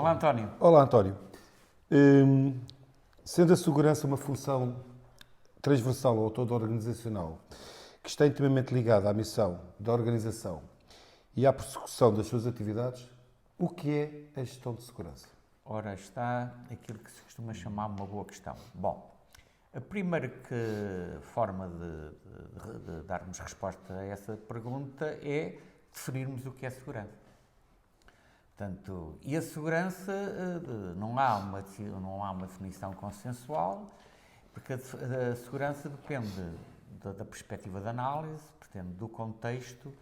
Olá, António. Olá, António. Hum, Sendo a segurança uma função transversal ou toda organizacional que está intimamente ligada à missão da organização e à prossecução das suas atividades, o que é a gestão de segurança? Ora, está aquilo que se costuma chamar uma boa questão. Bom, a primeira forma de darmos resposta a essa pergunta é definirmos o que é segurança. Portanto, e a segurança, não há uma definição consensual, porque a segurança depende da perspectiva de análise, depende do contexto,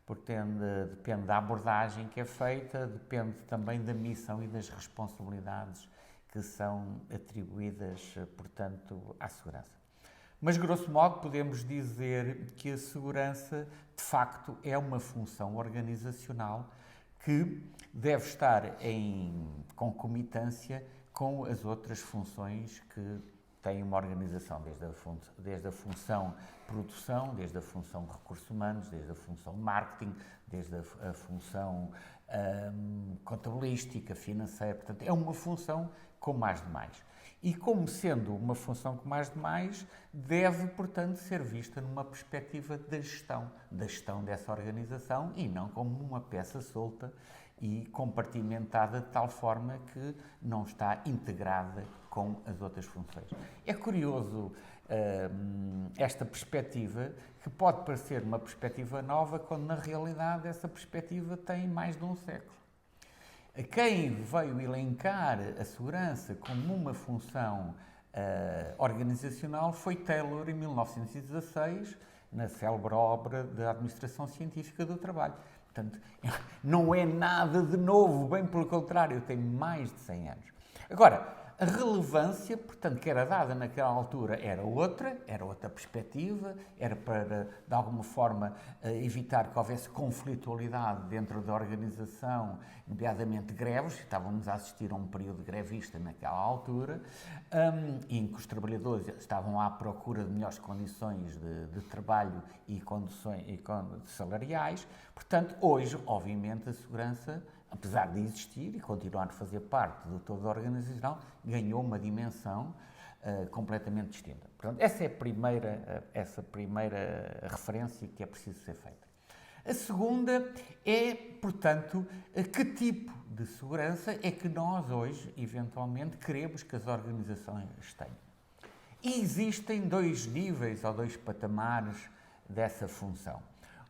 depende da abordagem que é feita, depende também da missão e das responsabilidades que são atribuídas, portanto, à segurança. Mas, grosso modo, podemos dizer que a segurança, de facto, é uma função organizacional que deve estar em concomitância com as outras funções que tem uma organização, desde a função produção, desde a função de recursos humanos, desde a função de marketing, desde a função contabilística, financeira. Portanto, é uma função como as demais. E como sendo uma função como as demais, deve, portanto, ser vista numa perspectiva da gestão dessa organização e não como uma peça solta e compartimentada de tal forma que não está integrada com as outras funções. É curioso esta perspectiva, que pode parecer uma perspectiva nova, quando na realidade essa perspectiva tem mais de um século. Quem veio elencar a segurança como uma função organizacional foi Taylor, em 1916, na célebre obra da Administração Científica do Trabalho. Portanto, não é nada de novo, bem pelo contrário, tem mais de 100 anos. Agora, a relevância, portanto, que era dada naquela altura era outra perspectiva, era para, de alguma forma, evitar que houvesse conflitualidade dentro da organização, nomeadamente greves. Estávamos a assistir a um período grevista naquela altura, em que os trabalhadores estavam à procura de melhores condições de trabalho e condições salariais. Portanto, hoje, obviamente, a segurança, apesar de existir e continuar a fazer parte do todo organizacional, ganhou uma dimensão completamente distinta. Portanto, essa é a primeira referência que é preciso ser feita. A segunda é, portanto, que tipo de segurança é que nós hoje, eventualmente, queremos que as organizações tenham. E existem dois níveis ou dois patamares dessa função.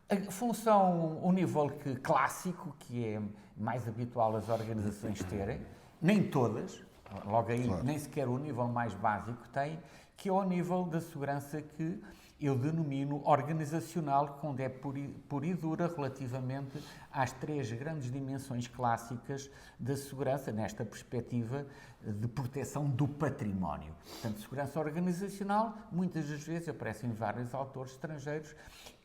A função, o nível clássico, que é mais habitual as organizações terem, nem todas, logo aí, claro, nem sequer o nível mais básico tem, que é o nível da segurança que eu denomino organizacional, quando é pura e dura relativamente às três grandes dimensões clássicas da segurança, nesta perspectiva de proteção do património. Portanto, segurança organizacional, muitas das vezes aparecem vários autores estrangeiros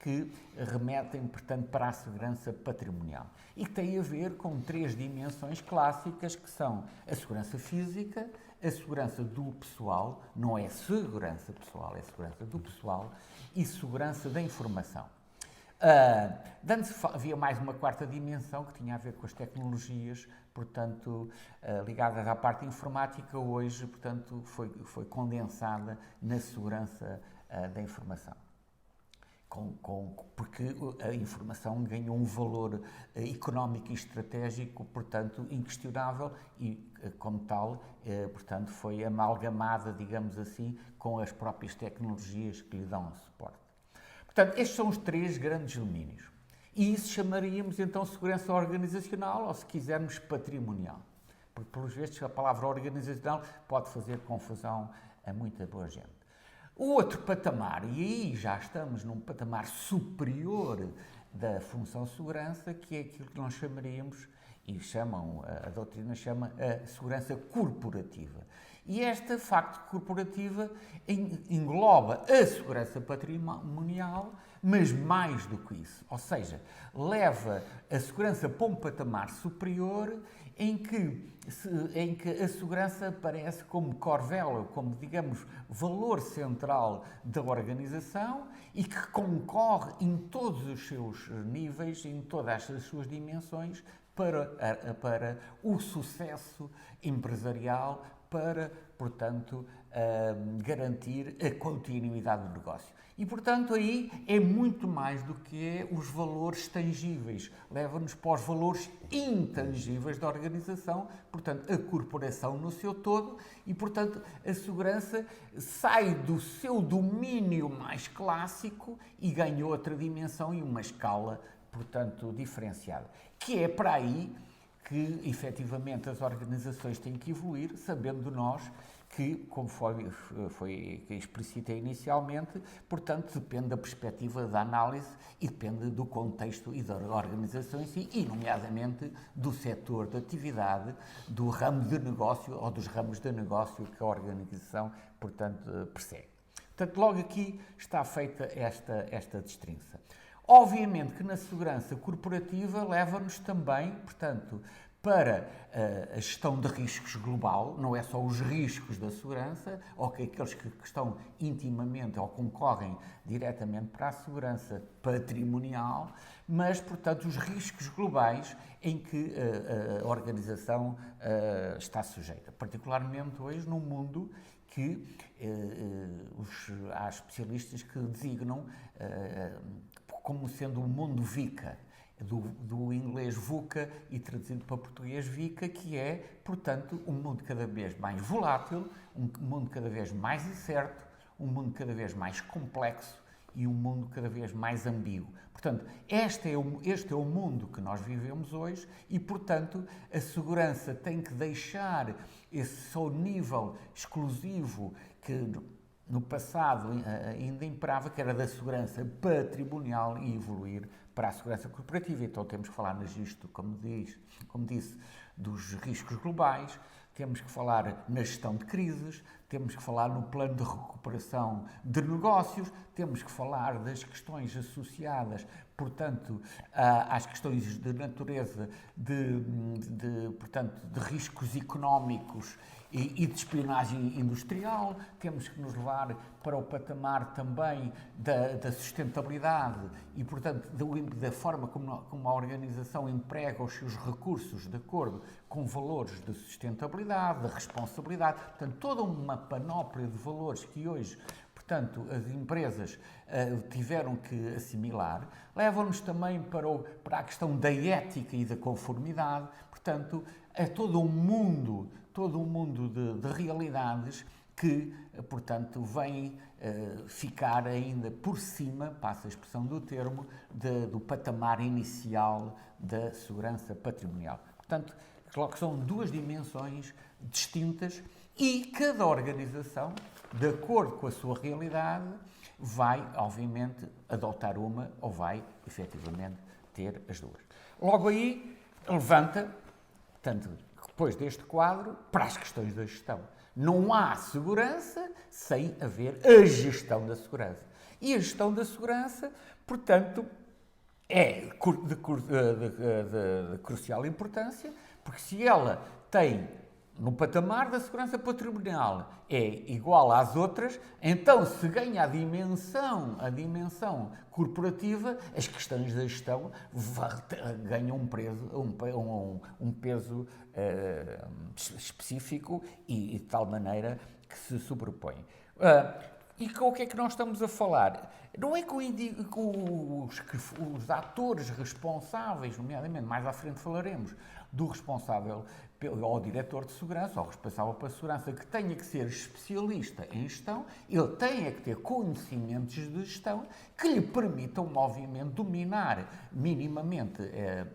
que remetem, portanto, para a segurança patrimonial. E que tem a ver com três dimensões clássicas, que são a segurança física, a segurança do pessoal, não é segurança pessoal, é segurança do pessoal, e segurança da informação. Antes havia mais uma quarta dimensão que tinha a ver com as tecnologias, portanto, ligadas à parte informática. Hoje, portanto, foi condensada na segurança da informação. Porque a informação ganhou um valor económico e estratégico, portanto, inquestionável e, como tal, portanto, foi amalgamada, digamos assim, com as próprias tecnologias que lhe dão suporte. Portanto, estes são os três grandes domínios. E isso chamaríamos, então, segurança organizacional, ou, se quisermos, patrimonial. Porque, pelos vistos, a palavra organizacional pode fazer confusão a muita boa gente. O outro patamar, e aí já estamos num patamar superior da função segurança, que é aquilo que nós chamaríamos, e a doutrina chama, a segurança corporativa. E esta, de facto, corporativa engloba a segurança patrimonial, mas mais do que isso. Ou seja, leva a segurança para um patamar superior em que a segurança aparece como core value, como, digamos, valor central da organização e que concorre em todos os seus níveis, em todas as suas dimensões, para o sucesso empresarial, para, portanto, garantir a continuidade do negócio. E, portanto, aí é muito mais do que os valores tangíveis. Leva-nos para os valores intangíveis da organização, portanto, a corporação no seu todo e, portanto, a segurança sai do seu domínio mais clássico e ganha outra dimensão e uma escala, portanto, diferenciada. Que é para aí que, efetivamente, as organizações têm que evoluir, sabendo nós que, como foi explicitei inicialmente, portanto, depende da perspectiva da análise e depende do contexto e da organização em si, e, nomeadamente, do setor de atividade, do ramo de negócio ou dos ramos de negócio que a organização, portanto, persegue. Portanto, logo aqui está feita esta distinção. Obviamente que na segurança corporativa leva-nos também, portanto, para a gestão de riscos global, não é só os riscos da segurança, ou que aqueles que estão intimamente ou concorrem diretamente para a segurança patrimonial, mas, portanto, os riscos globais em que a organização está sujeita. Particularmente hoje num mundo que há especialistas que designam como sendo o mundo VICA, do inglês VUCA e traduzido para português VICA, que é, portanto, um mundo cada vez mais volátil, um mundo cada vez mais incerto, um mundo cada vez mais complexo e um mundo cada vez mais ambíguo. Portanto, este é o mundo que nós vivemos hoje e, portanto, a segurança tem que deixar esse seu nível exclusivo que no passado ainda imperava, que era da segurança patrimonial, e evoluir para a segurança corporativa. Então temos que falar no registro, como disse, dos riscos globais, temos que falar na gestão de crises, temos que falar no plano de recuperação de negócios, temos que falar das questões associadas, portanto, às questões de natureza portanto, de riscos económicos e de espionagem industrial, temos que nos levar para o patamar também da sustentabilidade e, portanto, da forma como a organização emprega os seus recursos de acordo com valores de sustentabilidade, de responsabilidade, portanto, toda uma panóplia de valores que hoje, portanto, as empresas tiveram que assimilar, levam-nos também para a questão da ética e da conformidade, portanto, é todo um mundo de realidades que, portanto, vem ficar ainda por cima, passa a expressão do termo, do patamar inicial da segurança patrimonial. Portanto, que são duas dimensões distintas e cada organização, de acordo com a sua realidade, vai, obviamente, adotar uma ou vai, efetivamente, ter as duas. Logo aí, levanta, portanto, depois deste quadro, para as questões da gestão. Não há segurança sem haver a gestão da segurança. E a gestão da segurança, portanto, é de crucial importância, porque se ela tem, no patamar da segurança patrimonial, é igual às outras, então se ganha a dimensão corporativa, as questões da gestão ganham um peso específico e de tal maneira que se sobrepõe. E com o que é que nós estamos a falar? Não é com os atores responsáveis, nomeadamente, mais à frente falaremos, do responsável ou diretor de segurança, ou responsável pela segurança, que tenha que ser especialista em gestão, ele tenha que ter conhecimentos de gestão que lhe permitam, obviamente, dominar minimamente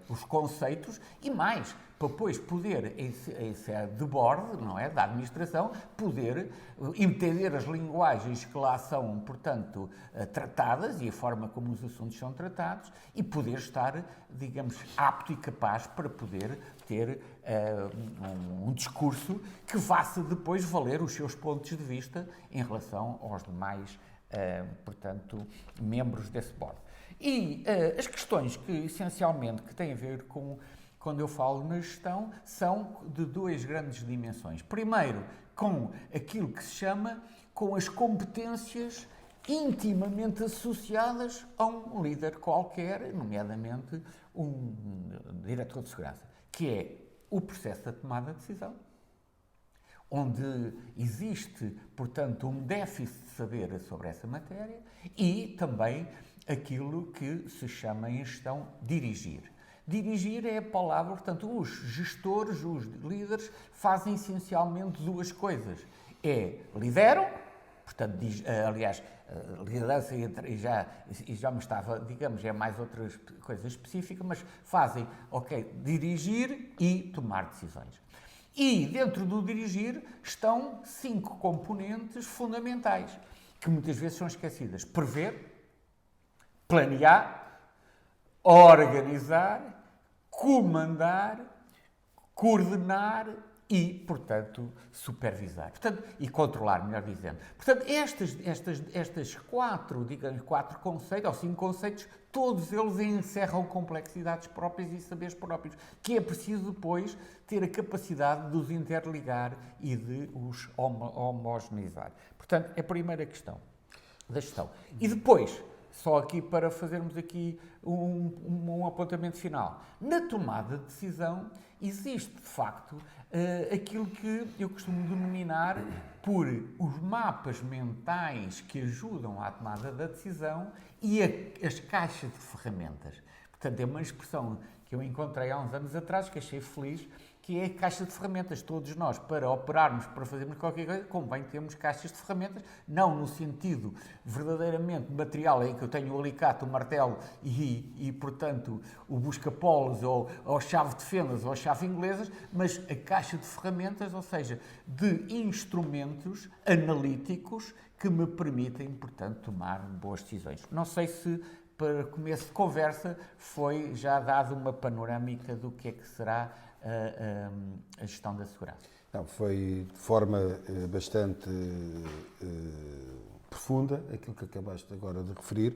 os conceitos e mais, para depois poder, em sede de board, não é, da administração, poder entender as linguagens que lá são, portanto, tratadas e a forma como os assuntos são tratados e poder estar, digamos, apto e capaz para poder ter um discurso que faça depois valer os seus pontos de vista em relação aos demais, portanto, membros desse board. E as questões que, essencialmente, que têm a ver com, quando eu falo na gestão, são de duas grandes dimensões. Primeiro, com aquilo que se chama com as competências intimamente associadas a um líder qualquer, nomeadamente um diretor de segurança. que é o processo da tomada de decisão, onde existe, portanto, um déficit de saber sobre essa matéria e também aquilo que se chama em gestão dirigir. Dirigir é a palavra, portanto, os gestores, os líderes, fazem essencialmente duas coisas. Lideram, portanto, aliás, liderança e já me estava, digamos, é mais outra coisa específica, mas fazem, dirigir e tomar decisões. E dentro do dirigir estão 5 componentes fundamentais, que muitas vezes são esquecidas. Prever, planear, organizar, comandar, coordenar e, portanto, supervisar. Portanto, e controlar, melhor dizendo. Portanto, estas 4 conceitos, ou 5 conceitos, todos eles encerram complexidades próprias e saberes próprios, que é preciso depois ter a capacidade de os interligar e de os homogeneizar. Portanto, é a primeira questão da gestão. E depois, só aqui para fazermos aqui um apontamento final. Na tomada de decisão existe, de facto, aquilo que eu costumo denominar por os mapas mentais que ajudam à tomada da decisão e as caixas de ferramentas. Portanto, é uma expressão que eu encontrei há uns anos atrás, que achei feliz, que é a caixa de ferramentas. Todos nós, para operarmos, para fazermos qualquer coisa, convém termos caixas de ferramentas, não no sentido verdadeiramente material, em que eu tenho o alicate, o martelo portanto, o busca-polos, ou a chave de fendas, ou a chave inglesas, mas a caixa de ferramentas, ou seja, de instrumentos analíticos que me permitem, portanto, tomar boas decisões. Não sei se, para começo de conversa, foi já dado uma panorâmica do que é que será a gestão da segurança. Não, foi de forma bastante profunda aquilo que acabaste agora de referir.